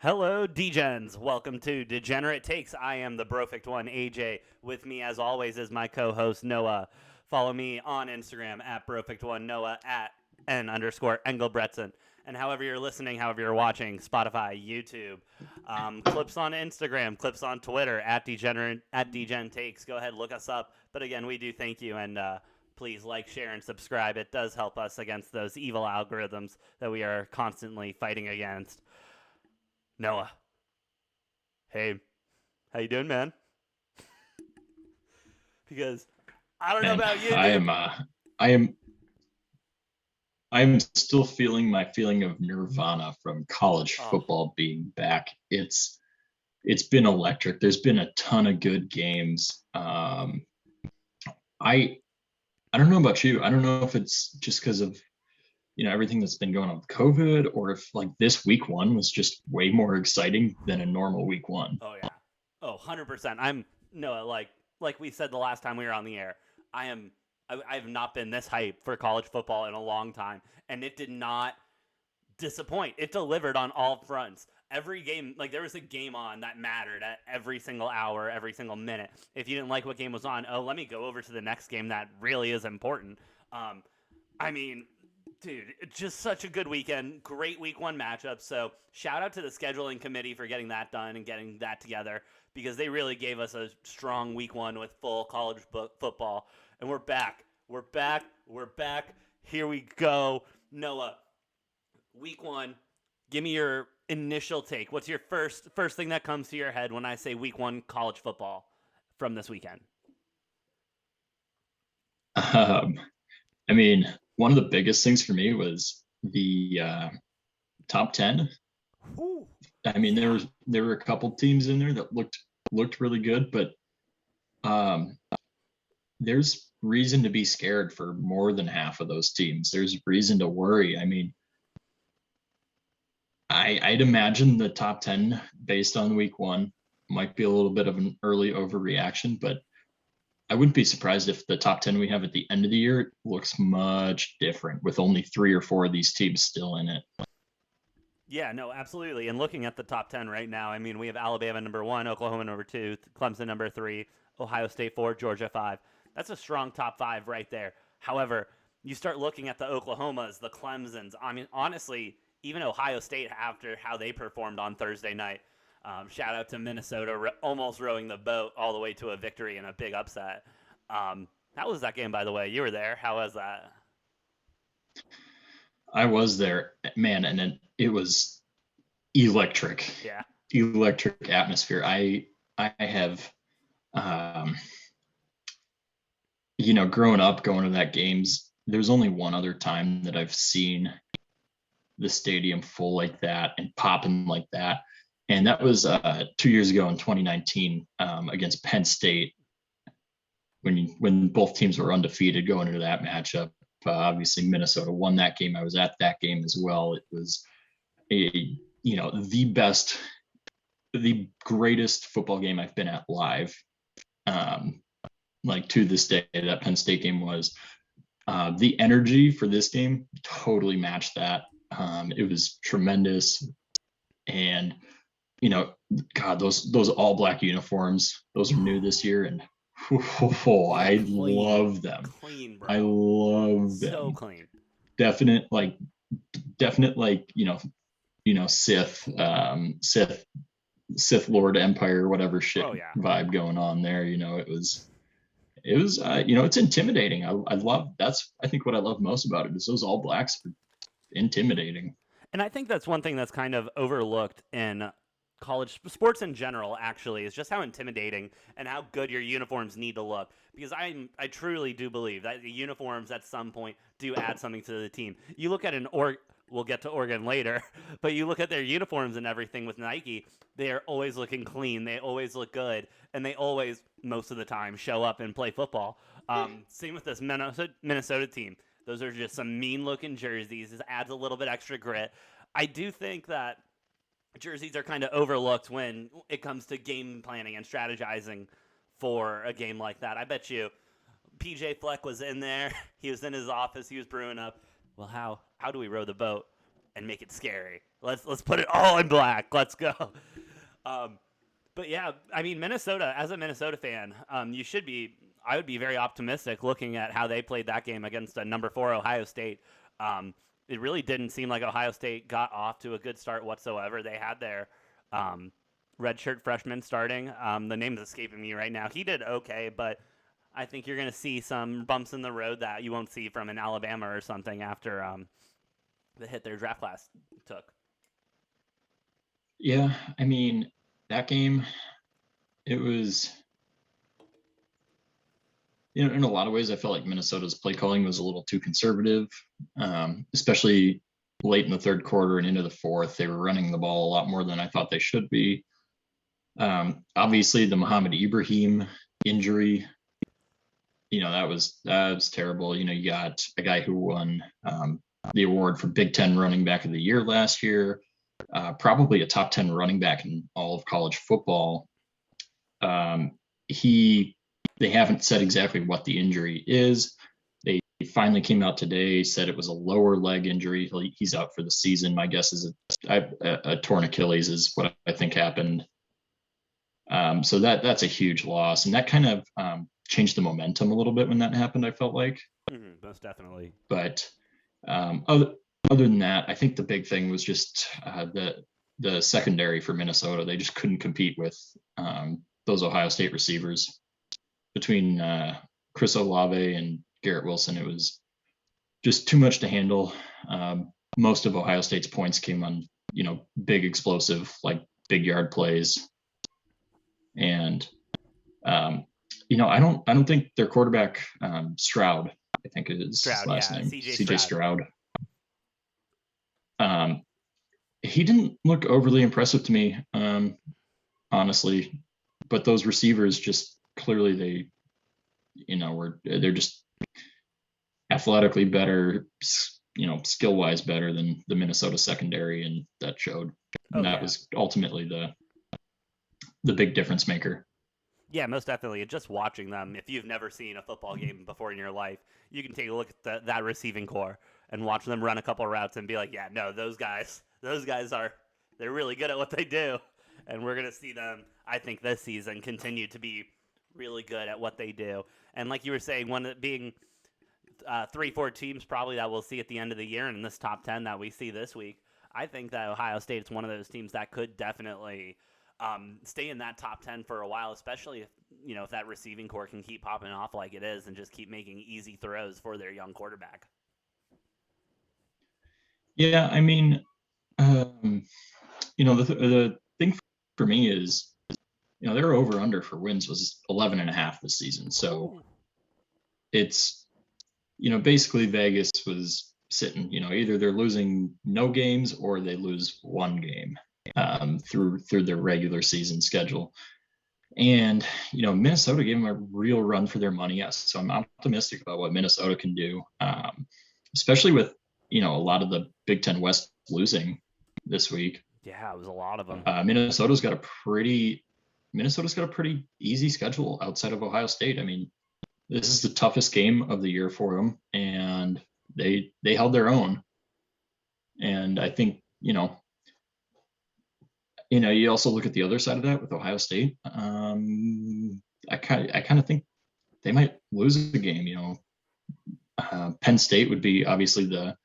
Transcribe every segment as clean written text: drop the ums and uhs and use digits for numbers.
Hello, Degens. Welcome to Degenerate Takes. I am the Brofict one, AJ. With me, as always, is my co-host Noah. Follow me on Instagram at Brofict one, Noah at N_Engelbretson. And however you're listening, however you're watching, Spotify, YouTube, clips on Instagram, clips on Twitter at Degen Takes. Go ahead, look us up. But again, we do thank you, and please like, share, and subscribe. It does help us against those evil algorithms that we are constantly fighting against. Noah, hey, how you doing, man? Because I don't know And about you, I dude. am I am I am still feeling my feeling of nirvana from college Oh, football being back. It's been electric. There's been a ton of good games. I I don't know about you. I don't know if it's just because of everything that's been going on with COVID, or if like this week one was just way more exciting than a normal week one. oh yeah. Oh, 100%. I'm Noah. Like we said the last time we were on the air. I am. I have not been this hyped for college football in a long time, and it did not disappoint. It delivered on all fronts. Every game, like there was a game on that mattered at every single hour, every single minute. If you didn't like what game was on, oh, let me go over to the next game that really is important. Um, I mean, dude, it's just such a good weekend. Great week one matchup. So shout out to the scheduling committee for getting that done and getting that together because they really gave us a strong week one with full college football. And we're back. We're back. We're back. Here we go. Noah, week one. Give me your initial take. What's your first thing that comes to your head when I say week one college football from this weekend? Um, I mean, one of the biggest things for me was the top 10. Whew. I mean, Yeah. there were a couple teams in there that looked really good, but um, there's reason to be scared for more than half of those teams. There's reason to worry. I mean, I'd imagine the top 10 based on week one might be a little bit of an early overreaction, but I wouldn't be surprised if the top 10 we have at the end of the year looks much different with only three or four of these teams still in it. Yeah, no, absolutely. And looking at the top 10 right now, I mean, we have Alabama number one, Oklahoma number two, Clemson number three, Ohio State four, Georgia five. That's a strong top five right there. However, you start looking at the Oklahomas, the Clemsons. I mean, honestly, even Ohio State after how they performed on Thursday night. Shout out to Minnesota almost rowing the boat all the way to a victory and a big upset. How was that game, by the way? You were there. How was that? I was there, man, and it was electric, Yeah. electric atmosphere. I have um, growing up going to that games, there's only one other time that I've seen the stadium full like that and popping like that. And that was 2 years ago in 2019 against Penn State when both teams were undefeated going into that matchup. Obviously, Minnesota won that game. I was at that game as well. It was a the best, the greatest football game I've been at live. Um, like to this day, that Penn State game was. The energy for this game totally matched that. It was tremendous, and God, those all black uniforms, those are new this year, and Yeah, I clean. love them. Clean, I bro. love So them. clean. Definite like definite like Sith Sith Lord Empire whatever shit Oh yeah. vibe going on there. It was it's intimidating. I love that's I think what I love most about it is those all blacks are intimidating. And I think that's one thing that's kind of overlooked in college sports in general actually is just how intimidating and how good your uniforms need to look because I truly do believe that the uniforms at some point do add something to the team. You look at we'll get to Oregon later, but you look at their uniforms and everything with Nike, they are always looking clean, they always look good, and they always most of the time show up and play football. Same with this Minnesota team. Those are just some mean looking jerseys. This adds a little bit extra grit. I do think that jerseys are kind of overlooked when it comes to game planning and strategizing for a game like that. I bet you PJ Fleck was in there. He was in his office. He was brewing up. Well, how do we row the boat? and make it scary. Let's put it all in black. Let's go. But yeah, I mean, Minnesota, as a Minnesota fan, I would be very optimistic looking at how they played that game against a number 4 Ohio State. It really didn't seem like Ohio State got off to a good start whatsoever. They had their redshirt freshman starting. The name is escaping me right now. He did okay, but I think you're going to see some bumps in the road that you won't see from an Alabama or something after the hit their draft class took. Yeah, I mean, that game, it was, in a lot of ways, I felt like Minnesota's play calling was a little too conservative, especially late in the third quarter and into the fourth. They were running the ball a lot more than I thought they should be. Obviously, the Muhammad Ibrahim injury, that was terrible. You got a guy who won the award for Big Ten Running Back of the Year last year, probably a top 10 running back in all of college football. They haven't said exactly what the injury is. They finally came out today, said it was a lower leg injury. He's out for the season. My guess is a torn Achilles is what I think happened. So that's a huge loss, and that kind of changed the momentum a little bit when that happened, I felt like. Most definitely. But other than that, I think the big thing was just the secondary for Minnesota. They just couldn't compete with those Ohio State receivers. Between Chris Olave and Garrett Wilson, it was just too much to handle. Most of Ohio State's points came on, big explosive, like big yard plays. And I don't think their quarterback Stroud, I think it is his last name, CJ Stroud. He didn't look overly impressive to me, honestly. But those receivers just clearly they're just athletically better, skill wise better than the Minnesota secondary, and that showed. And that was ultimately the big difference maker. Yeah, most definitely. And just watching them, if you've never seen a football game before in your life, you can take a look at that receiving core and watch them run a couple routes and be like, yeah, no, those guys they're really good at what they do. And we're going to see them, I think, this season continue to be really good at what they do. And like you were saying, one being 3-4 teams probably that we'll see at the end of the year, and in this top 10 that we see this week, I think that Ohio State's one of those teams that could definitely stay in that top 10 for a while, especially if that receiving core can keep popping off like it is and just keep making easy throws for their young quarterback. Yeah, I mean, the thing for me is, their over under for wins was 11.5 this season. So it's, basically Vegas was sitting, either they're losing no games or they lose one game through their regular season schedule. And, Minnesota gave them a real run for their money. Yes. So I'm optimistic about what Minnesota can do, especially with, a lot of the Big Ten West losing this week. Yeah, it was a lot of them. Minnesota's got a pretty easy schedule outside of Ohio State. I mean, this is the toughest game of the year for them, and they held their own. And I think, you also look at the other side of that with Ohio State. I kind of think they might lose a game. Penn State would be obviously the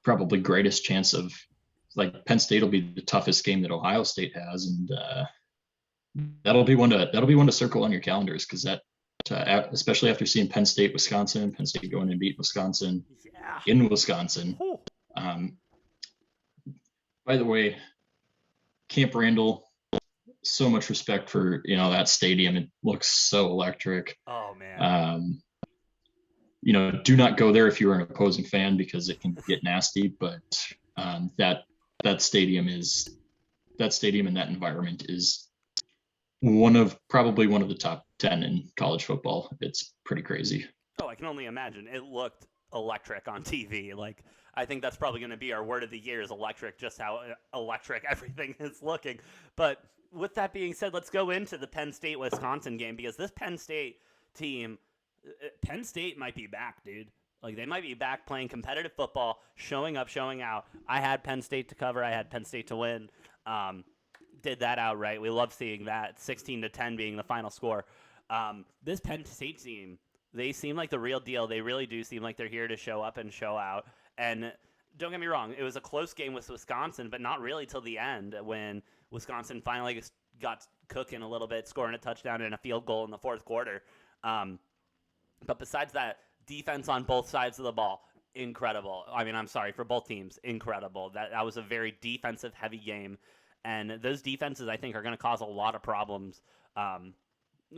probably greatest chance of, like, Penn State will be the toughest game that Ohio State has, and that'll be one to circle on your calendars, because that, especially after seeing Penn State going and beat Wisconsin in Wisconsin. By the way, Camp Randall, so much respect for that stadium. It looks so electric. Oh man. Do not go there if you are an opposing fan, because it can get nasty. But that stadium and that environment is probably one of the top 10 in college football. It's pretty crazy. Oh, I can only imagine. It looked electric on TV. Like, I think that's probably going to be our word of the year is electric, just how electric everything is looking. But with that being said, let's go into the Penn State-Wisconsin game, because this Penn State team, Penn State might be back, dude. Like, they might be back playing competitive football, showing up, showing out. I had Penn State to cover. I had Penn State to win. Did that outright. We love seeing that. 16-10 being the final score. This Penn State team, they seem like the real deal. They really do seem like they're here to show up and show out. And don't get me wrong, it was a close game with Wisconsin, but not really till the end when Wisconsin finally got cooking a little bit, scoring a touchdown and a field goal in the fourth quarter. But besides that, defense on both sides of the ball, incredible. I mean, I'm sorry, for both teams, incredible. That was a very defensive-heavy game. And those defenses, I think, are going to cause a lot of problems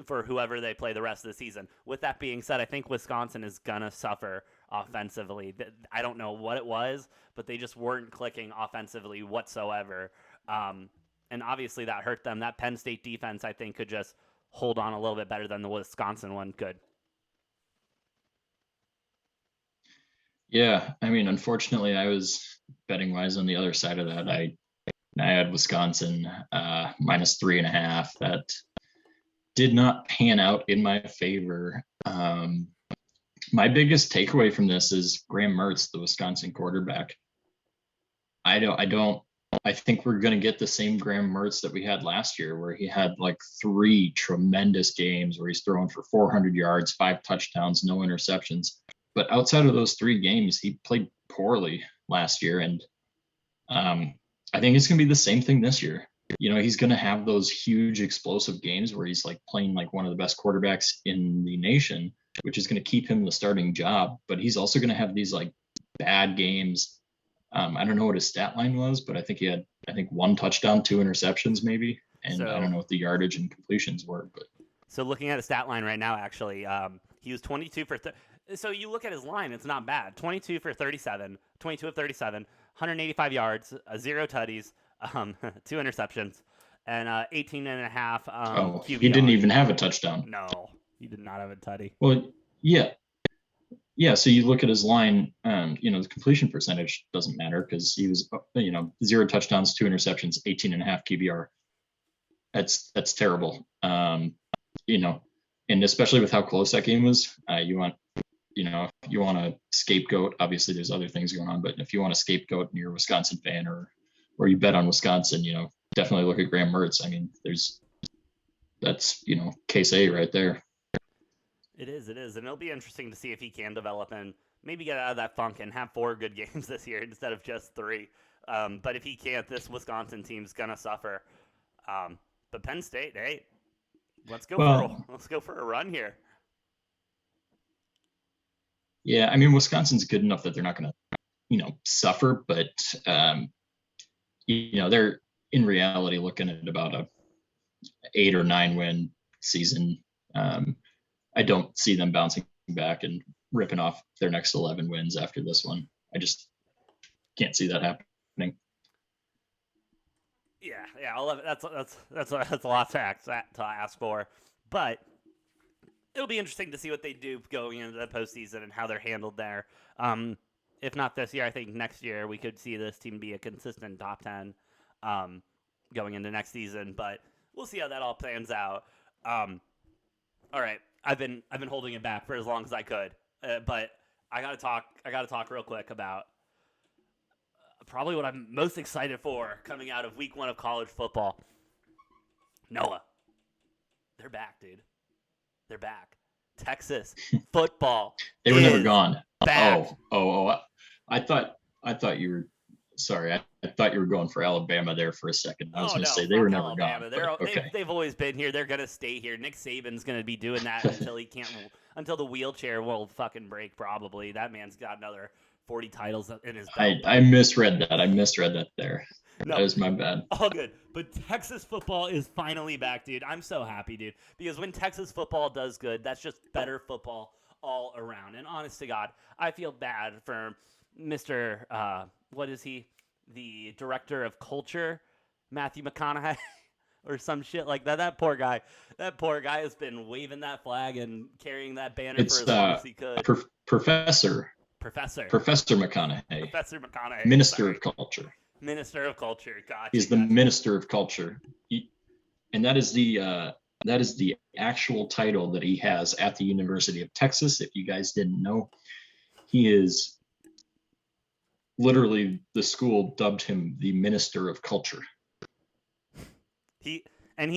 for whoever they play the rest of the season. With that being said, I think Wisconsin is going to suffer offensively. I don't know what it was, but they just weren't clicking offensively whatsoever. And obviously that hurt them. That Penn State defense, I think, could just hold on a little bit better than the Wisconsin one could. Yeah, I mean, unfortunately, I was betting wise on the other side of that. I had Wisconsin -3.5. That did not pan out in my favor. My biggest takeaway from this is Graham Mertz, the Wisconsin quarterback. I think we're going to get the same Graham Mertz that we had last year, where he had like 3 tremendous games where he's throwing for 400 yards, 5 touchdowns, no interceptions. But outside of those 3 games, he played poorly last year. And I think it's going to be the same thing this year. You know, he's going to have those huge explosive games where he's like playing like one of the best quarterbacks in the nation, which is going to keep him the starting job. But he's also going to have these like bad games. I don't know what his stat line was, but I think he had 1 touchdown, 2 interceptions maybe. And I don't know what the yardage and completions were. But so looking at a stat line right now, actually, he was 22 for so you look at his line, it's not bad. 22 of 37, 185 yards, 0 tutties, 2 interceptions, and 18 and a half QBR. He didn't even have a touchdown. No, he did not have a tutty. Well, yeah. So you look at his line, the completion percentage doesn't matter because he was, 0 touchdowns, 2 interceptions, 18 and a half QBR. That's terrible. And especially with how close that game was, if you want a scapegoat, obviously there's other things going on, but if you want a scapegoat and you're a Wisconsin fan or you bet on Wisconsin, definitely look at Graham Mertz. I mean, that's case A right there. It is. And it'll be interesting to see if he can develop and maybe get out of that funk and have 4 good games this year instead of just 3. But if he can't, this Wisconsin team's going to suffer. But Penn State, hey, let's go for a run here. Yeah, I mean, Wisconsin's good enough that they're not going to, suffer, but, they're in reality looking at about a 8 or 9 win season. I don't see them bouncing back and ripping off their next 11 wins after this one. I just can't see that happening. Yeah, 11. That's a lot to ask for, but it'll be interesting to see what they do going into the postseason and how they're handled there. If not this year, I think next year we could see this team be a consistent top 10 going into next season. But we'll see how that all plans out. All right, I've been holding it back for as long as I could, but I gotta talk real quick about probably what I'm most excited for coming out of week 1 of college football. Noah, they're back, dude. They're back. Texas football. They were never gone. Back. Oh! I thought you were. Sorry, I thought you were going for Alabama there for a second. I was going to say they were never Alabama. gone. Okay. They've always been here. They're going to stay here. Nick Saban's going to be doing that until the wheelchair will fucking break. Probably that man's got another 40 titles in his belt. I misread that there. No, that was my bad. All good. But Texas football is finally back, dude. I'm so happy, dude. Because when Texas football does good, that's just better football all around. And honest to God, I feel bad for Mr. What is he? The director of culture, Matthew McConaughey, or some shit like that. That poor guy has been waving that flag and carrying that banner for as long as he could. Professor McConaughey. Professor McConaughey. Minister of Culture. Minister of Culture. Gotcha. He's the Minister of Culture. And that is the actual title that he has at the University of Texas. If you guys didn't know, He is literally, the school dubbed him the minister of culture. He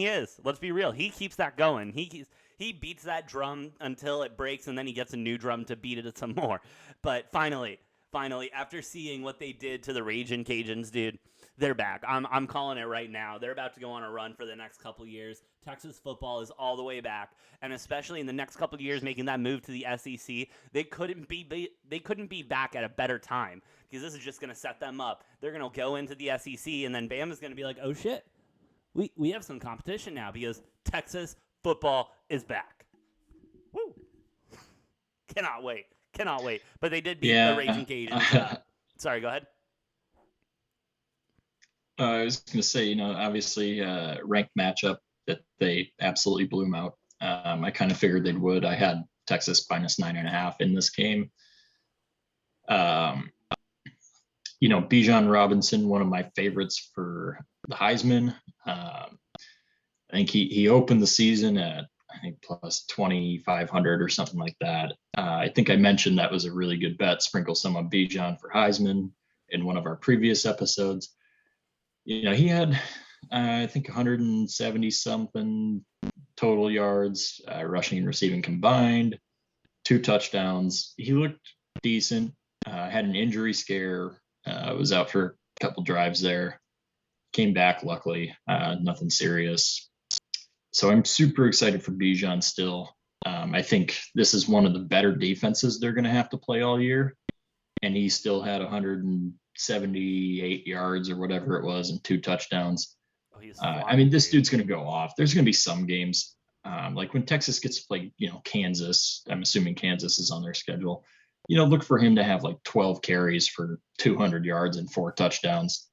is. Let's be real. He keeps that going. He beats that drum until it breaks, and then he gets a new drum to beat it some more. But finally, after seeing what they did to the Ragin' Cajuns, dude, they're back. I'm calling it right now. They're about to go on a run for the next couple years. Texas football is all the way back, and especially in the next couple of years, making that move to the SEC, they couldn't be back at a better time, because this is just going to set them up. They're going to go into the SEC, and then Bam is going to be like, oh shit, we have some competition now because Texas football is back. Woo! Cannot wait. But they did beat the Ragin' Cajuns. Sorry, go ahead. I was going to say, obviously, ranked matchup that they absolutely blew them out. I kind of figured they would. I had Texas minus 9.5 in this game. Bijan Robinson, one of my favorites for the Heisman. I think he opened the season at, plus 2,500 or something like that. I think I mentioned that was a really good bet. Sprinkle some on Bijan for Heisman in one of our previous episodes. He had, I think, 170 something total yards, rushing and receiving combined, 2 touchdowns. He looked decent. Had an injury scare. Was out for a couple drives there. Came back, luckily, nothing serious. So I'm super excited for Bijan still. I think this is one of the better defenses they're going to have to play all year. And he still had 178 yards or whatever it was and 2 touchdowns. This dude's going to go off. There's going to be some games, like when Texas gets to play, Kansas. I'm assuming Kansas is on their schedule. Look for him to have like 12 carries for 200 yards and 4 touchdowns.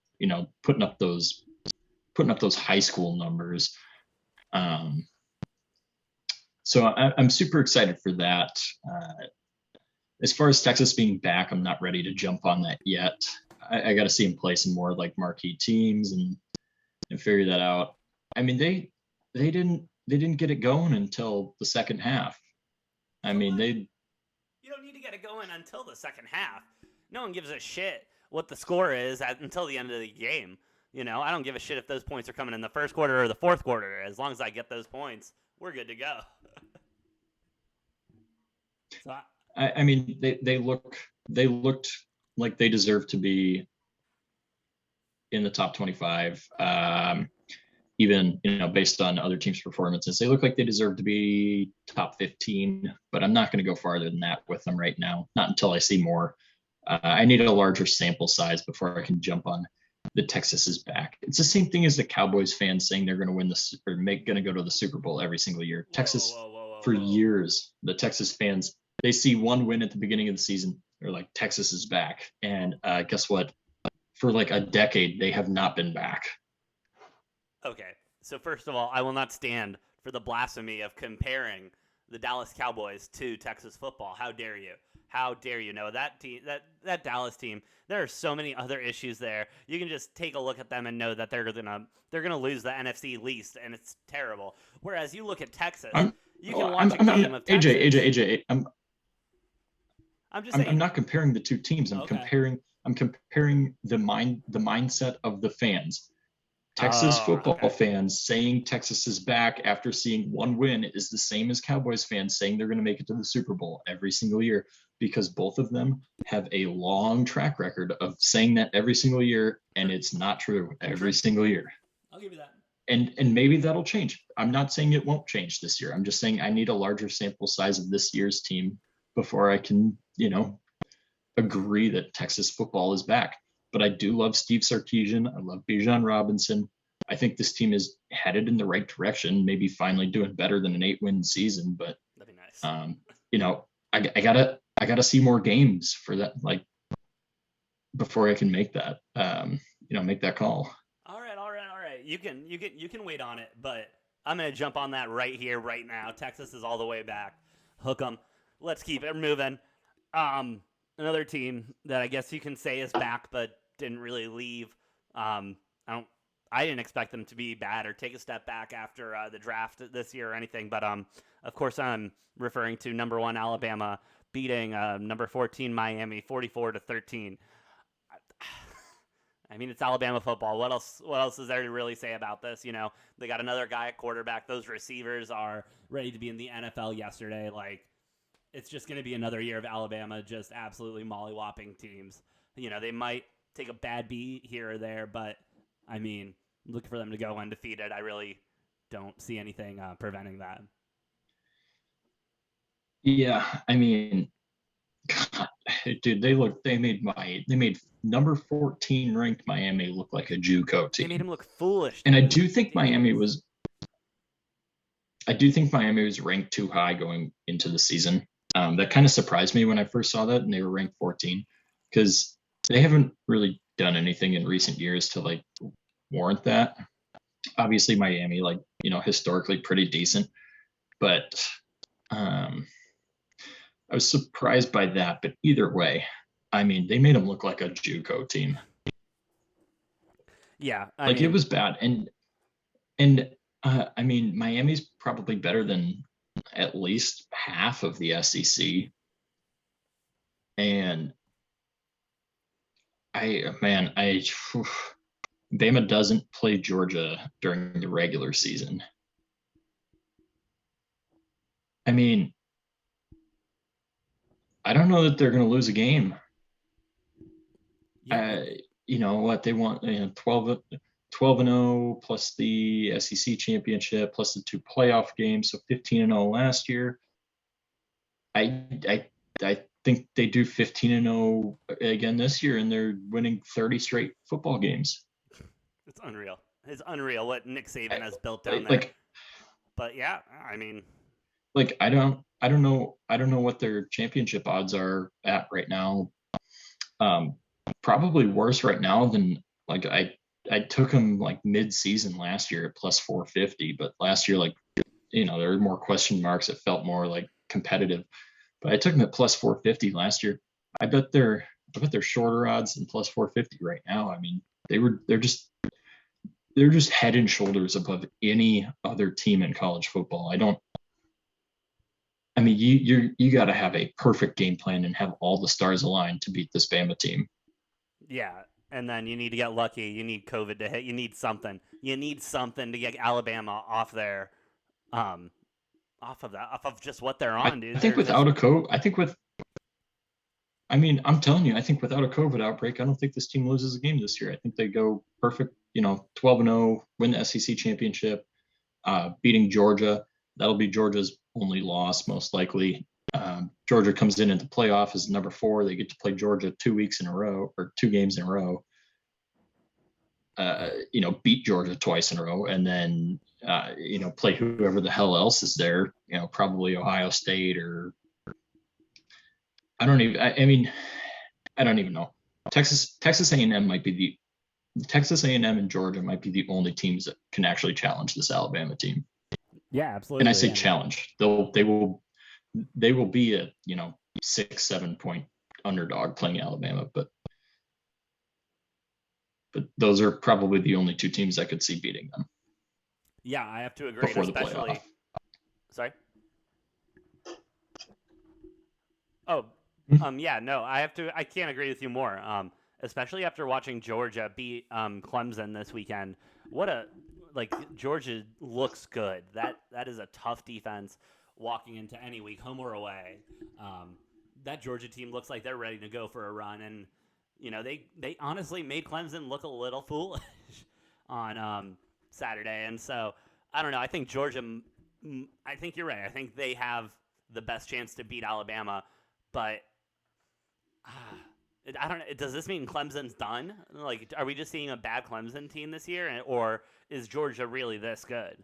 Putting up those high school numbers. So I'm super excited for that. As far as Texas being back, I'm not ready to jump on that yet. I got to see him play some more like marquee teams and figure that out. They didn't get it going until the second half. You don't need to get it going until the second half. No one gives a shit what the score is until the end of the game. I don't give a shit if those points are coming in the first quarter or the fourth quarter. As long as I get those points, we're good to go. So they looked like they deserved to be in the top 25. Even, based on other teams' performances, they look like they deserve to be top 15, but I'm not going to go farther than that with them right now. Not until I see more. I need a larger sample size before I can jump on the Texas is back. It's the same thing as the Cowboys fans saying they're going to win going to go to the Super Bowl every single year. For years, the Texas fans, they see one win at the beginning of the season. They're like, Texas is back. And guess what? For like a decade, they have not been back. Okay, so first of all, I will not stand for the blasphemy of comparing the Dallas Cowboys to Texas football. How dare you? How dare you? No, that team, that Dallas team, there are so many other issues there. You can just take a look at them and know that they're gonna lose the NFC least, and it's terrible. Whereas you look at Texas, you can watch a game of Texas. AJ, I'm just saying. I'm not comparing the two teams. I'm comparing the mindset of the fans. Texas football fans saying Texas is back after seeing one win is the same as Cowboys fans saying they're going to make it to the Super Bowl every single year, because both of them have a long track record of saying that every single year, and it's not true every single year. I'll give you that. And maybe that'll change. I'm not saying it won't change this year. I'm just saying I need a larger sample size of this year's team before I can, agree that Texas football is back. But I do love Steve Sarkisian. I love Bijan Robinson. I think this team is headed in the right direction, maybe finally doing better than an 8-win season. But that'd be nice. I gotta see more games for that, like, before I can make that make that call. All right. You can wait on it, but I'm gonna jump on that right here, right now. Texas is all the way back. Hook 'em. Let's keep it moving. Another team that I guess you can say is back, but didn't really leave. I didn't expect them to be bad or take a step back after the draft this year or anything. But of course, I'm referring to number 1 Alabama, beating number 14 Miami 44-13. I mean, it's Alabama football. What else? What else is there to really say about this? You know, they got another guy at quarterback. Those receivers are ready to be in the NFL yesterday. Like, it's just going to be another year of Alabama just absolutely mollywhopping teams. You know, they might take a bad beat here or there, but I mean, looking for them to go undefeated, I really don't see anything preventing that. Yeah, I mean, God, dude, they made number 14 ranked Miami look like a JUCO They made team. him look foolish, And dude. It was ridiculous. I do think Miami was ranked too high going into the season. That kind of surprised me when I first saw that and they were ranked 14 because they haven't really done anything in recent years to like warrant that. Obviously, Miami, like, you know, historically pretty decent, but I was surprised by that. But either way, I mean, they made them look like a JUCO team. Yeah, I Like it mean, was bad, and I mean, Miami's probably better than at least half of the SEC, and I Bama doesn't play Georgia during the regular season. I mean, I don't know that they're going to lose a game. yeah, You know what they want, 12-0 plus the SEC championship plus the 2 playoff games, so 15-0 last year. I think they do 15-0 again this year, and they're winning 30 straight football games. it's unreal. It's unreal what Nick Saban has built down there. Like, But yeah, I mean, I don't know what their championship odds are at right now. Probably worse right now than like I took them like mid-season last year at plus 450, but last year, like, you know, there were more question marks. It felt more like competitive, but I took them at plus 450 last year. I bet they're shorter odds than plus 450 right now. I mean, they're just head and shoulders above any other team in college football. I mean, you got to have a perfect game plan and have all the stars aligned to beat this Bama team. yeah. And then you need to get lucky. You need COVID to hit. You need something. You need something to get Alabama off there, off of that, off of just what they're I, on, dude. I think They're just without a COVID, I mean, I'm telling you, I think without a COVID outbreak, I don't think this team loses a game this year. I think they go perfect, 12-0, win the SEC championship, beating Georgia. That'll be Georgia's only loss, most likely. Georgia comes in at the playoff as number 4. They get to play Georgia 2 weeks in a row or 2 games in a row. Beat Georgia twice in a row, and then play whoever the hell else is there. Probably Ohio State or I don't even. I mean, I don't even know. Texas A&M might be Texas A&M and Georgia might be the only teams that can actually challenge this Alabama team. yeah, absolutely. And I say challenge. They will be a 6-7 point underdog playing Alabama, but those are probably the only 2 teams I could see beating them. Yeah, I have to agree. Before the Especially, playoff. Sorry. Oh, yeah, no, I have to. I can't agree with you more. Especially after watching Georgia beat Clemson this weekend. Georgia looks good. That is a tough defense walking into any week, home or away. That Georgia team looks like they're ready to go for a run, and they honestly made Clemson look a little foolish on Saturday, and so I don't know. I think Georgia. I think you're right. I think they have the best chance to beat Alabama, but I don't know. Does this mean Clemson's done? Like, are we just seeing a bad Clemson team this year, or is Georgia really this good?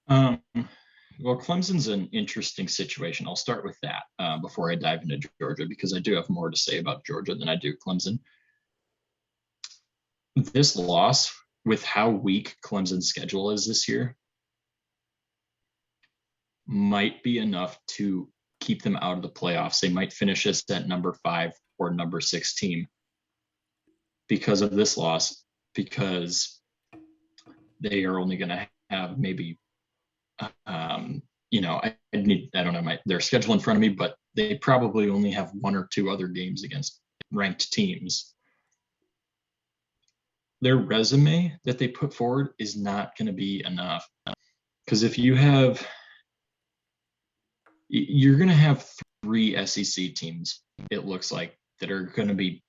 Well, Clemson's an interesting situation. I'll start with that before I dive into Georgia, because I do have more to say about Georgia than I do Clemson. This loss, with how weak Clemson's schedule is this year, might be enough to keep them out of the playoffs. They might finish us at number 5 or number 6 team because of this loss, because they are only going to have maybe I don't have their schedule in front of me, but they probably only have one or two other games against ranked teams. Their resume that they put forward is not going to be enough. Because if you're going to have 3 SEC teams, it looks like, that are going to be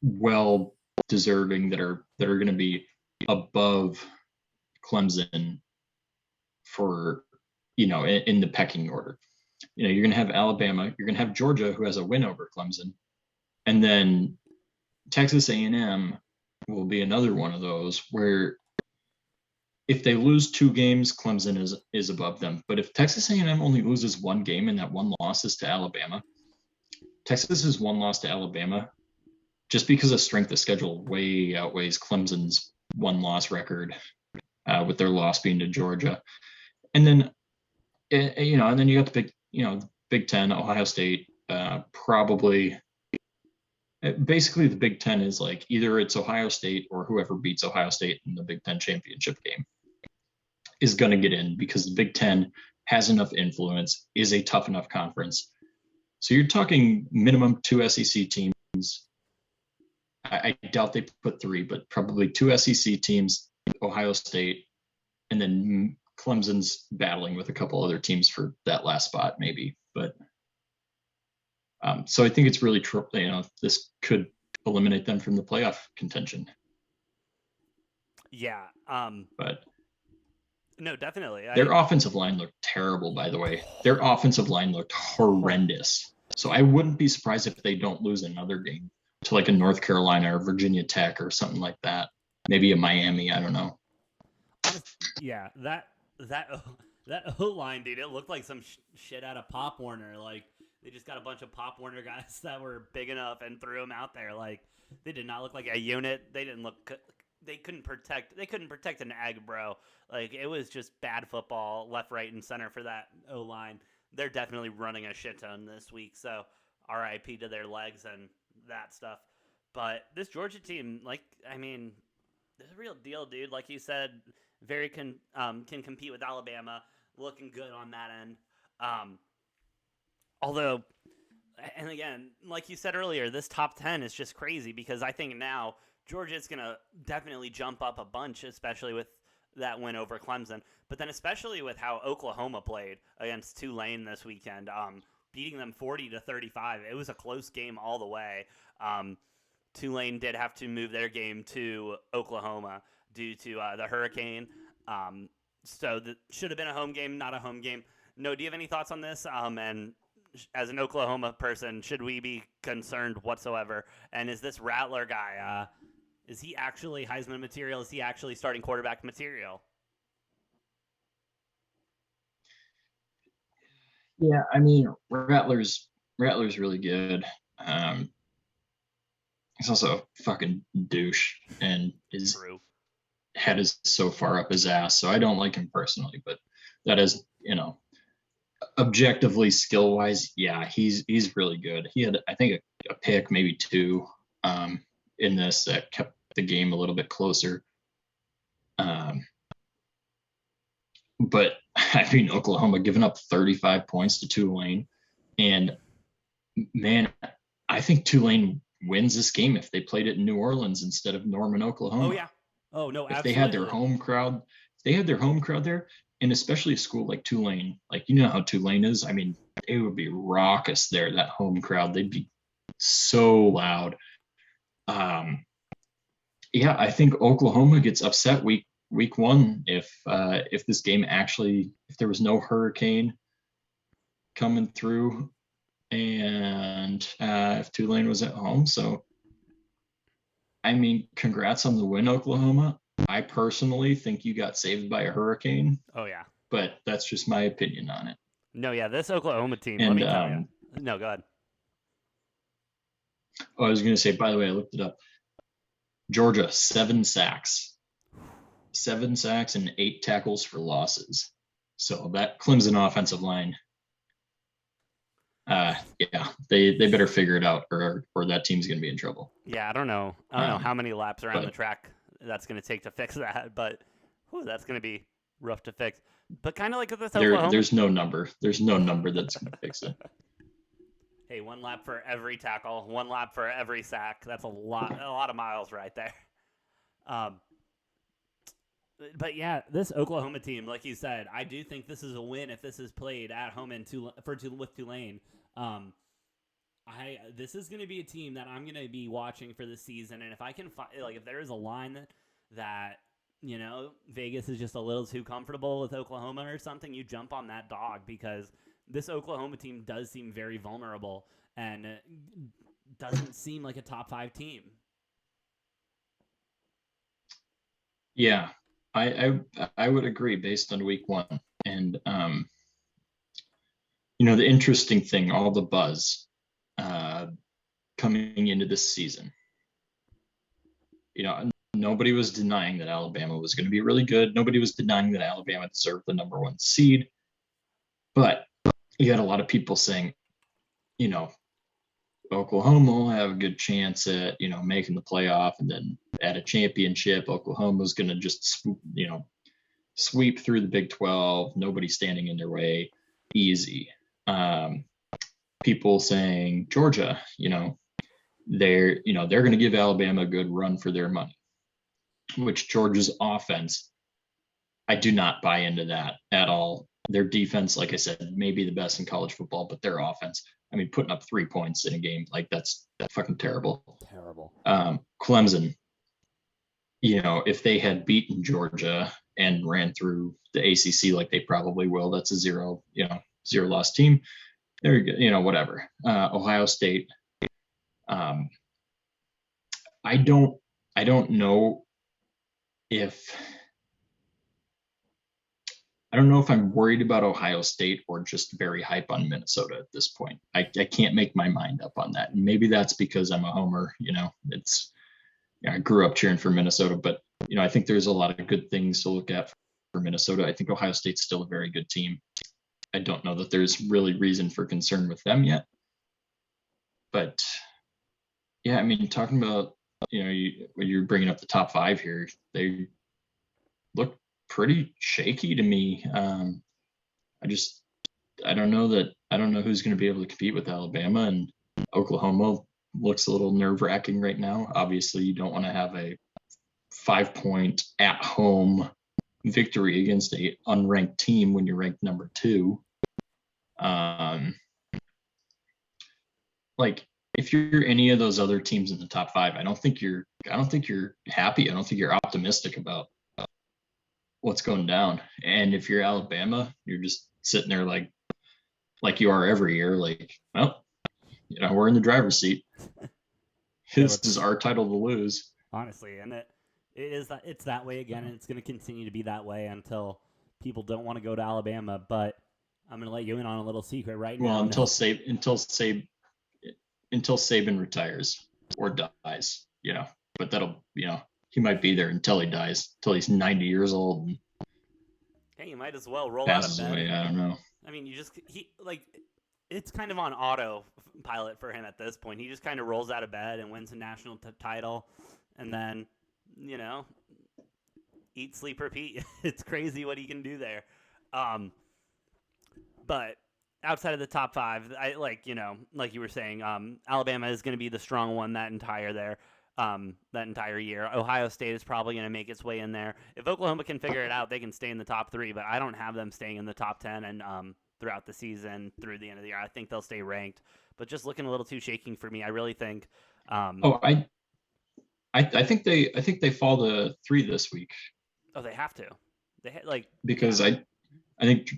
well deserving, that are going to be above Clemson for, in the pecking order. You're going to have Alabama, you're going to have Georgia, who has a win over Clemson, and then Texas A&M will be another one of those where if they lose 2 games, Clemson is above them. But if Texas A&M only loses 1 game and that one loss is to Alabama, Texas's 1 loss to Alabama, just because of strength of schedule, way outweighs Clemson's 1 loss record, with their loss being to Georgia. And then, and then you got the Big Ten, Ohio State, probably. Basically, the Big Ten is like either it's Ohio State or whoever beats Ohio State in the Big Ten championship game is going to get in, because the Big Ten has enough influence, is a tough enough conference. So you're talking minimum 2 SEC teams. I doubt they put 3, but probably 2 SEC teams, Ohio State, and then Clemson's battling with a couple other teams for that last spot, maybe. But so I think it's really true. This could eliminate them from the playoff contention. Yeah. But no, definitely. Their offensive line looked terrible, by the way. Their offensive line looked horrendous. So I wouldn't be surprised if they don't lose another game to like a North Carolina or Virginia Tech or something like that. Maybe a Miami. I don't know. Yeah, that O-line, dude, it looked like some shit out of Pop Warner. Like, they just got a bunch of Pop Warner guys that were big enough and threw them out there. Like, they did not look like a unit. They didn't look. They couldn't protect. They couldn't protect an egg, bro. Like, it was just bad football, left, right, and center for that O line. They're definitely running a shit ton this week. So, RIP to their legs and that stuff. But this Georgia team, they're a real deal, dude. Like you said, very can compete with Alabama. Looking good on that end. Although, and again, like you said earlier, this top 10 is just crazy, because I think now Georgia's going to definitely jump up a bunch, especially with that win over Clemson. But then especially with how Oklahoma played against Tulane this weekend, beating them 40-35. It was a close game all the way. Tulane did have to move their game to Oklahoma due to the hurricane. So that should have been a home game, not a home game. No, do you have any thoughts on this? And as an Oklahoma person, should we be concerned whatsoever? And is this Rattler guy, is he actually Heisman material? Is he actually starting quarterback material? Yeah, Rattler's really good. He's also a fucking douche, and his head is so far up his ass. So I don't like him personally, but that is, objectively skill wise, yeah, he's really good. He had, I think, a pick, maybe 2, in this that kept the game a little bit closer. But Oklahoma giving up 35 points to Tulane, and man, I think Tulane wins this game if they played it in New Orleans instead of Norman, Oklahoma. Oh yeah. Oh no, if absolutely. They had their home crowd, there, and especially a school like Tulane, like, how Tulane is. It would be raucous there, that home crowd. They'd be so loud. Yeah, I think Oklahoma gets upset week 1 if this game actually, if there was no hurricane coming through, and if Tulane was at home. So, congrats on the win, Oklahoma. I personally think you got saved by a hurricane. Oh, yeah. But that's just my opinion on it. No, yeah, this Oklahoma team, let me tell you. No, go ahead. I was going to say, by the way, I looked it up. Georgia, 7 sacks. 7 sacks and 8 tackles for losses. So that Clemson offensive line, they better figure it out, or that team's going to be in trouble. Yeah, I don't know how many laps around the track that's going to take to fix that, but that's going to be rough to fix. But kind of like with this Oklahoma. There's no number. There's no number that's going to fix it. Hey, 1 lap for every tackle, 1 lap for every sack. That's a lot of miles right there. Um, but yeah, this Oklahoma team, like you said, I do think this is a win if this is played at home with Tulane. This is going to be a team that I'm going to be watching for this season, and if I can find, like, if there is a line that Vegas is just a little too comfortable with Oklahoma or something, you jump on that dog, because this Oklahoma team does seem very vulnerable and doesn't seem like a top 5 team. Yeah, I would agree based on week 1. And the interesting thing, all the buzz coming into this season, nobody was denying that Alabama was going to be really good. Nobody was denying that Alabama deserved the number 1 seed. But you had a lot of people saying, Oklahoma will have a good chance at, making the playoff, and then at a championship, Oklahoma's going to just, sweep through the Big 12. Nobody standing in their way, easy. People saying Georgia, they're going to give Alabama a good run for their money, which Georgia's offense, I do not buy into that at all. Their defense, like I said, may be the best in college football, but their offense, putting up 3 points in a game, like that's fucking terrible. Terrible. Clemson, if they had beaten Georgia and ran through the ACC like they probably will, that's a zero loss team. There you go, whatever. Ohio State. I don't know if I'm worried about Ohio State or just very hype on Minnesota at this point. I can't make my mind up on that. And maybe that's because I'm a homer. I grew up cheering for Minnesota, but I think there's a lot of good things to look at for Minnesota. I think Ohio State's still a very good team. I don't know that there's really reason for concern with them yet. But yeah, talking about, when you're bringing up the top 5 here, they look pretty shaky to me. I don't know who's going to be able to compete with Alabama, and Oklahoma looks a little nerve-wracking right now. Obviously, you don't want to have a 5-point at-home victory against a unranked team when you're ranked number 2. Like, if you're any of those other teams in the top 5, I don't think you're happy. I don't think you're optimistic about what's going down. And if you're Alabama, you're just sitting there like you are every year, like, well, we're in the driver's seat. This is our title to lose. Honestly, and it's that way again, and it's going to continue to be that way until people don't want to go to Alabama. But I'm going to let you in on a little secret right now. Well, until Saban retires or dies, but that'll, he might be there until he dies, until he's 90 years old. And hey, you might as well roll out of bed. Away, I don't know. It's kind of on autopilot for him at this point. He just kind of rolls out of bed and wins a national title, and then, eat, sleep, repeat. It's crazy what he can do there. But outside of the top 5, like you were saying, Alabama is going to be the strong one that entire year. Ohio State is probably going to make its way in there. If Oklahoma can figure it out, they can stay in the top 3, but I don't have them staying in the top 10 and throughout the season, through the end of the year. I think they'll stay ranked, but just looking a little too shaking for me. I really think. I think they fall to 3 this week. Oh, they have to. Because I think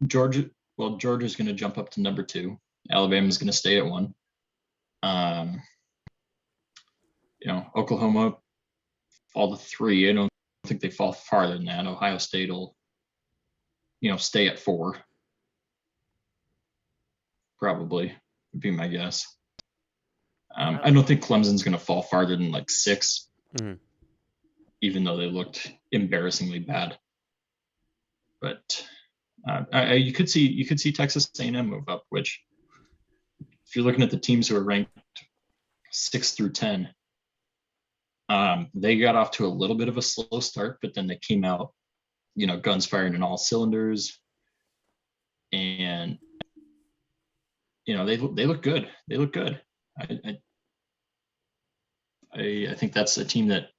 Georgia's going to jump up to number 2. Alabama's going to stay at 1. Oklahoma fall to 3. I don't think they fall farther than that. Ohio State will, stay at 4. Probably would be my guess. I don't think Clemson's going to fall farther than 6, even though they looked embarrassingly bad. But you could see Texas A&M move up, which, if you're looking at the teams who are ranked 6 through 10, they got off to a little bit of a slow start, but then they came out guns firing in all cylinders, and they look good. They look good. I think that's a team that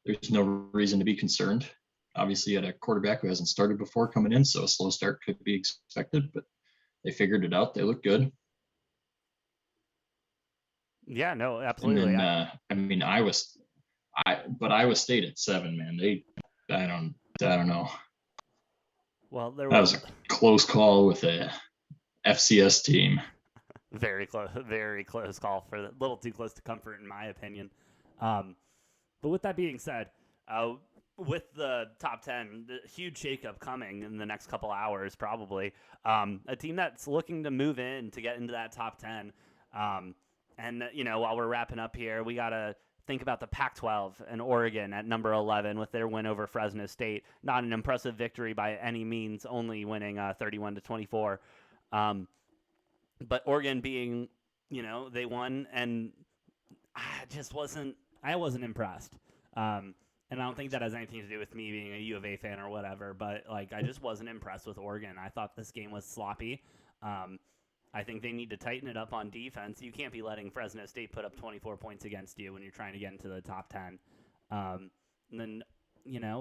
there's no reason to be concerned. Obviously, you had a quarterback who hasn't started before coming in, so a slow start could be expected, but they figured it out. They look good. Yeah, no, absolutely. And then Iowa State at 7, man. I don't know. Well, That was a close call with a FCS team. Very close call, for a little too close to comfort, in my opinion. But with that being said, with the top 10, the huge shakeup coming in the next couple hours, probably. A team that's looking to move in to get into that top 10. And, while we're wrapping up here, we got to think about the Pac-12 and Oregon at number 11 with their win over Fresno State. Not an impressive victory by any means, only winning 31-24. But Oregon being, they won, and I wasn't impressed. And I don't think that has anything to do with me being a U of A fan or whatever, but I just wasn't impressed with Oregon. I thought this game was sloppy. I think they need to tighten it up on defense. You can't be letting Fresno State put up 24 points against you when you're trying to get into the top 10. And then,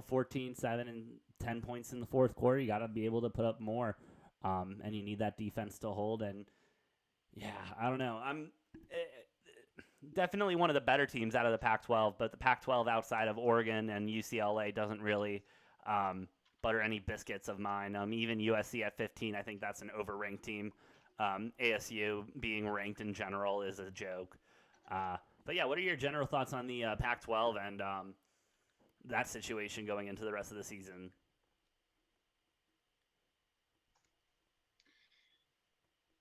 14, 7, and 10 points in the fourth quarter, you got to be able to put up more. And you need that defense to hold. And, yeah, I don't know. I'm definitely one of the better teams out of the Pac-12, but the Pac-12 outside of Oregon and UCLA doesn't really butter any biscuits of mine. Even USC at 15, I think that's an overranked team. ASU being ranked in general is a joke. But yeah, what are your general thoughts on the Pac-12 and that situation going into the rest of the season?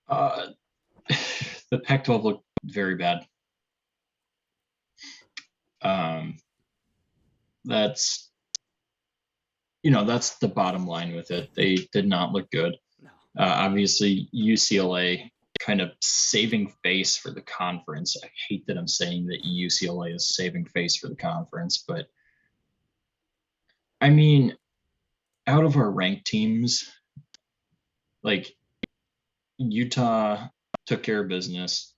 The Pac-12 looked very bad. That's the bottom line with it. They did not look good. No. Obviously, UCLA kind of saving face for the conference. I hate that I'm saying that UCLA is saving face for the conference, but out of our ranked teams, Utah took care of business.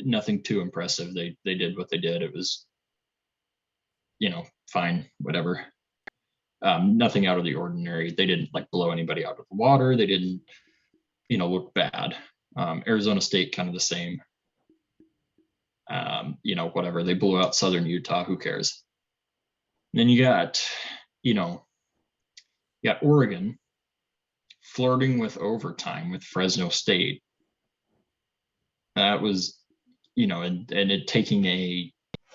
Nothing too impressive. They did what they did. It was, fine, whatever. Nothing out of the ordinary. They didn't blow anybody out of the water. They didn't, look bad. Arizona State, kind of the same. Whatever. They blew out Southern Utah. Who cares? And then you got Oregon flirting with overtime with Fresno State. That was, and it taking a,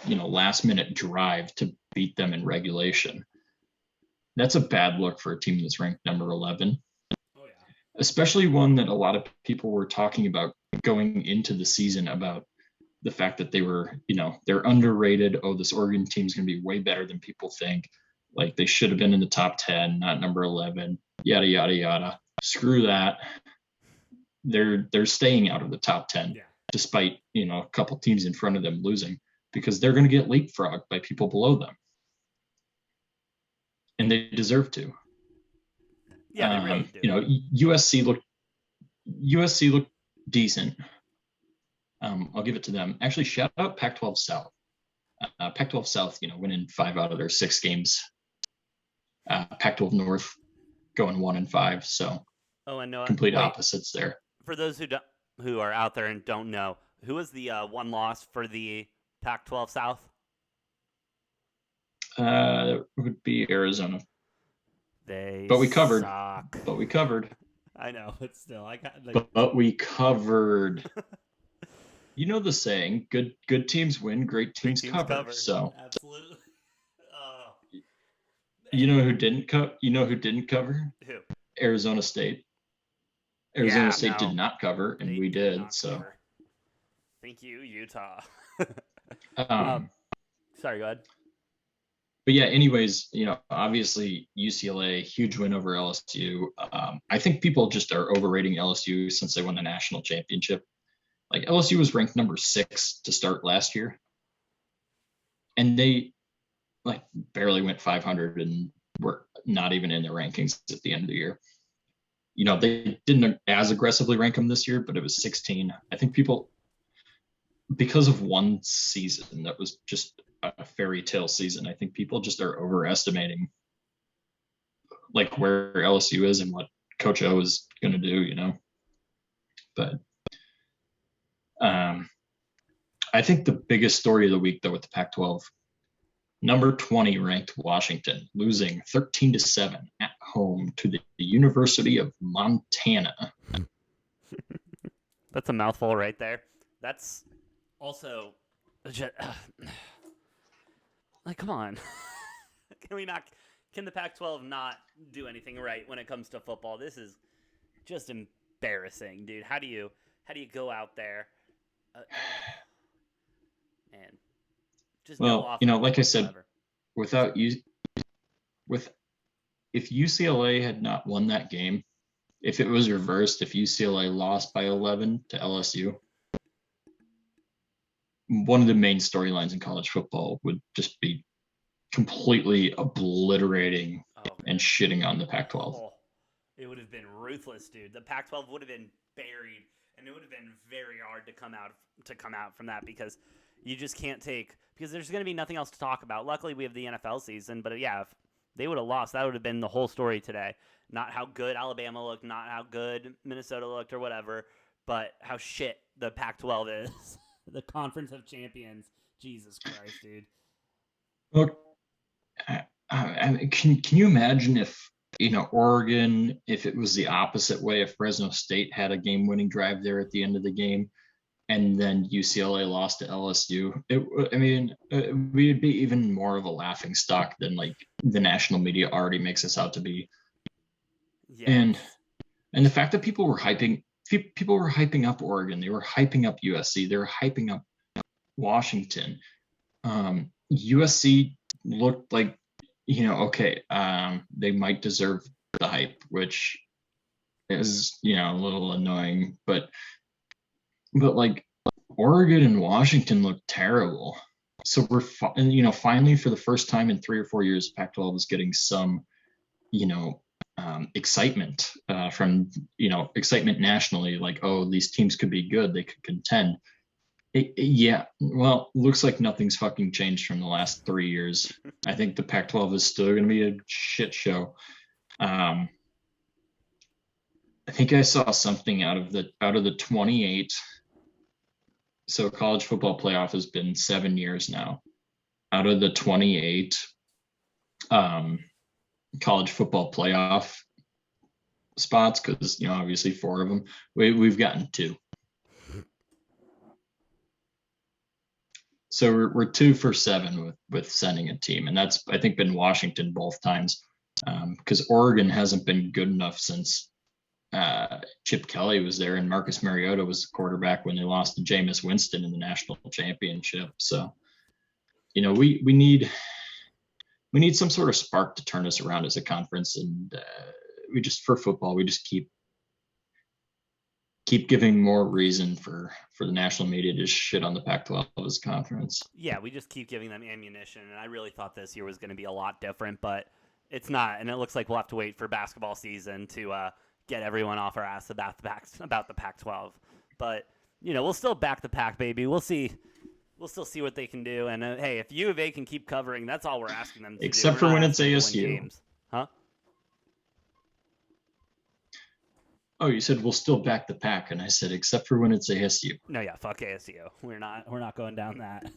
last minute drive to beat them in regulation. That's a bad look for a team that's ranked number 11. Oh, yeah. Especially one that a lot of people were talking about going into the season about the fact that they were, they're underrated. Oh, this Oregon team's going to be way better than people think. They should have been in the top 10, not number 11, yada, yada, yada. Screw that. They're staying out of the top 10, yeah, despite, a couple teams in front of them losing, because they're going to get leapfrogged by people below them. And they deserve to. Yeah, they really do. USC looked decent. I'll give it to them. Actually, shout out Pac-12 South. Pac-12 South, winning 5 out of their 6 games. Pac-12 North going 1-5. So, complete opposites there. For those who are out there and don't know, who was the one loss for the Pac-12 South? It would be Arizona. But we covered. Suck. But we covered. I know, but still, But we covered. You know the saying: good teams win, great teams cover. So absolutely. You know who didn't cover? Who? Arizona State. Arizona State did not cover, and we did. So cover. Thank you, Utah. Sorry, go ahead. But yeah, anyways, obviously UCLA, huge win over LSU. I think people just are overrating LSU since they won the national championship. LSU was ranked number 6 to start last year, and they barely went 500 and were not even in the rankings at the end of the year. They didn't as aggressively rank them this year, but it was 16. I think people, because of one season that was just a fairy tale season, I think people just are overestimating like where LSU is and what Coach O is going to do. But I think the biggest story of the week, though, with the Pac-12, number 20 ranked Washington, losing 13-7 at home to the University of Montana. That's a mouthful right there. That's also like, come on. Can the Pac-12 not do anything right when it comes to football? This is just embarrassing, dude. How do you go out there and just like I said, if UCLA had not won that game, if it was reversed, if UCLA lost by 11 to LSU, one of the main storylines in college football would just be completely obliterating and shitting on the Pac-12. Oh, it would have been ruthless, dude. The Pac-12 would have been buried, and it would have been very hard to come out from that, because you just can't because there's going to be nothing else to talk about. Luckily, we have the NFL season, but yeah, if they would have lost, that would have been the whole story today. Not how good Alabama looked, not how good Minnesota looked or whatever, but how shit the Pac-12 is. The Conference of Champions. Jesus Christ, dude. Look, can you imagine if, Oregon, if it was the opposite way, if Fresno State had a game-winning drive there at the end of the game, and then UCLA lost to LSU? We'd be even more of a laughing stock than like the national media already makes us out to be. Yes. And the fact that people were hyping up Oregon, they were hyping up USC, they were hyping up Washington. USC looked like, they might deserve the hype, which is, a little annoying, but like Oregon and Washington look terrible. So we're, finally for the first time in 3 or 4 years, Pac-12 is getting some, excitement from, excitement nationally, like, oh, these teams could be good, they could contend. Looks like nothing's fucking changed from the last 3 years. I think the Pac-12 is still going to be a shit show. I think I saw something out of the 28. So college football playoff has been 7 years now. Out of the 28 college football playoff spots, because obviously 4 of them, we've gotten 2. So we're 2 for 7 with sending a team, and that's, I think, been Washington both times, because Oregon hasn't been good enough since Chip Kelly was there and Marcus Mariota was the quarterback when they lost to Jameis Winston in the national championship. So, we need some sort of spark to turn us around as a conference, and for football, we just keep giving more reason for the national media to shit on the Pac-12 as a conference. Yeah, we just keep giving them ammunition, and I really thought this year was going to be a lot different, but it's not, and it looks like we'll have to wait for basketball season to get everyone off our ass about the Pac-12. But, we'll still back the Pac, baby. We'll see. We'll still see what they can do, and hey, if U of A can keep covering, that's all we're asking them to Except for when it's ASU. Huh? Oh, you said we'll still back the Pac, and I said except for when it's ASU. No, yeah, fuck ASU. We're not going down that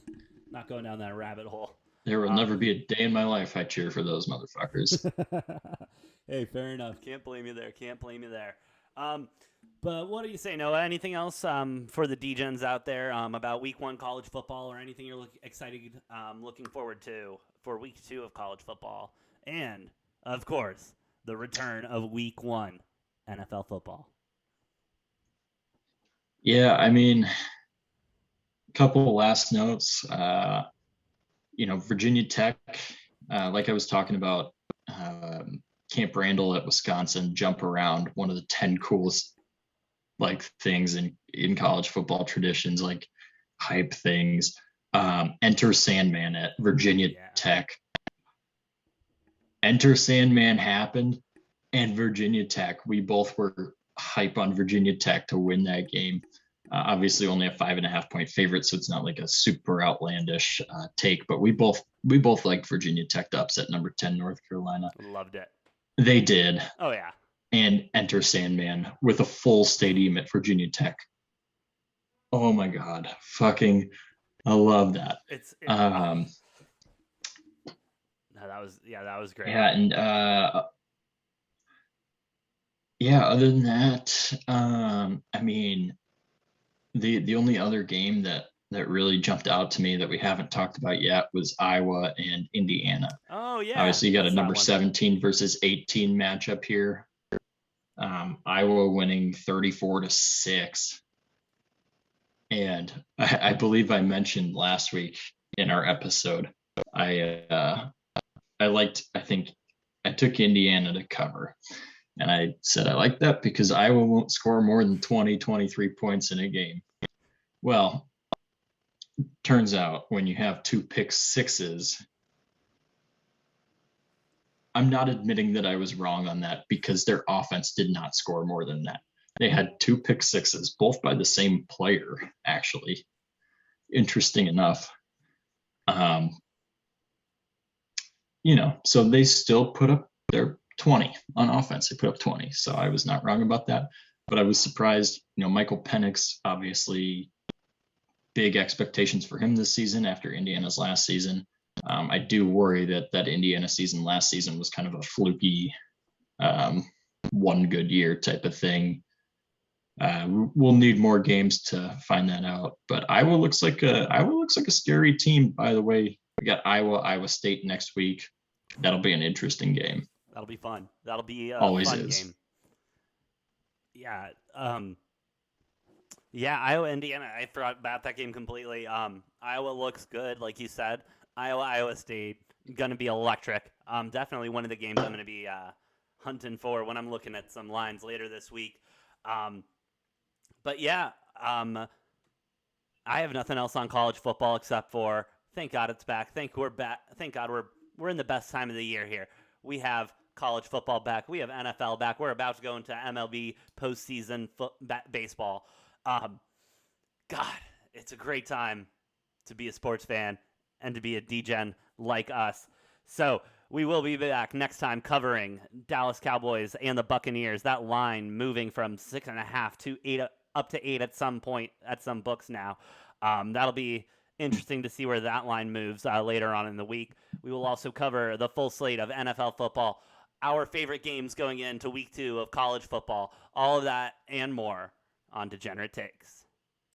rabbit hole. There will never be a day in my life I cheer for those motherfuckers. Hey, fair enough. Can't blame you there. But what do you say, Noah? Anything else for the Degens out there about Week 1 college football, or anything you're looking forward to for Week 2 of college football, and of course the return of Week 1 NFL football? Yeah, a couple of last notes. Virginia Tech, like I was talking about, Camp Randall at Wisconsin, jump around, one of the 10 coolest things in college football traditions, like hype things. Enter Sandman at Virginia Tech. Enter Sandman happened, and Virginia Tech. We both were hype on Virginia Tech to win that game. Obviously, only a 5.5 point favorite, so it's not like a super outlandish take. But we both liked Virginia Tech to upset number 10 North Carolina. Loved it. They did. Oh yeah. And Enter Sandman with a full stadium at Virginia Tech. Oh my God, fucking, I love that. No, that was great. Yeah, and yeah, other than that, I mean, the only other game that really jumped out to me that we haven't talked about yet was Iowa and Indiana. Oh yeah. Obviously, you got a That's number 17 versus 18 matchup here. Iowa winning 34-6. And I believe I mentioned last week in our episode, I think I took Indiana to cover. And I said I like that because Iowa won't score more than 20, 23 points in a game. Well, turns out when you have 2 pick sixes, I'm not admitting that I was wrong on that because their offense did not score more than that. They had 2 pick sixes, both by the same player, actually. Interesting enough. So they still put up their 20 on offense. They put up 20. So I was not wrong about that. But I was surprised. Michael Penix, obviously, big expectations for him this season after Indiana's last season. I do worry that Indiana season last season was kind of a fluky, one good year type of thing. We'll need more games to find that out. But Iowa looks like a scary team. By the way, we got Iowa State next week. That'll be an interesting game. That'll be fun. That'll be a Always fun is. game. Yeah. Yeah, Iowa, Indiana. I forgot about that game completely. Iowa looks good, like you said. Iowa State gonna be electric. Definitely one of the games I'm gonna be hunting for when I'm looking at some lines later this week. But yeah, I have nothing else on college football except for thank God it's back. Thank God we're in the best time of the year here. We have college football back. We have NFL back. We're about to go into MLB postseason baseball. God, it's a great time to be a sports fan and to be a degen like us. So we will be back next time covering Dallas Cowboys and the Buccaneers. That line moving from 6.5 to 8, up to 8 at some point at some books now. That'll be interesting to see where that line moves later on in the week. We will also cover the full slate of NFL football, our favorite games going into week 2 of college football, all of that and more on Degenerate Takes.